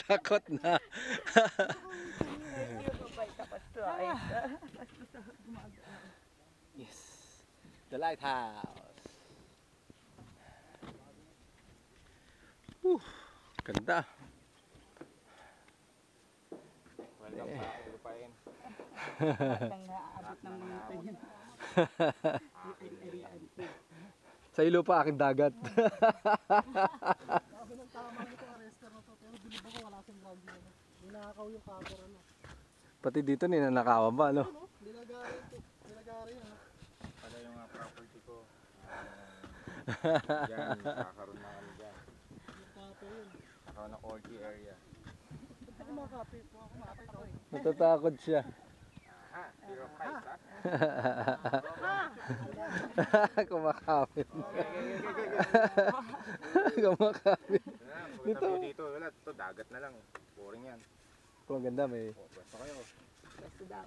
Takot na. Yes. The lighthouse. Ganda. Welcome sa aking lupain. Ang naaabot ng minuto yun. Sa ilo pa aking dagat. Sabi ng tama nito, arrestor na to. Pero bilib ako, wala siyang ground yun. Ninakaw yung camera, no? Pati dito ninanakawan ba, no? Ano? Nilagari ito. Nilagari yan, ha? Pala yung property ko. Diyan, kakaroon na kami dyan. Yung kape yun. Kakaroon ng orgy area. Ako mga kape po. Ako mga kape ako, eh. Natatakot siya. Ha? Zero price, ha? Kumakapit. Okay. Kumakapit. Dito. Dito, wala. Ito, dagat na lang. Boring yan. Maganda, may Basta kayo. Basta daw.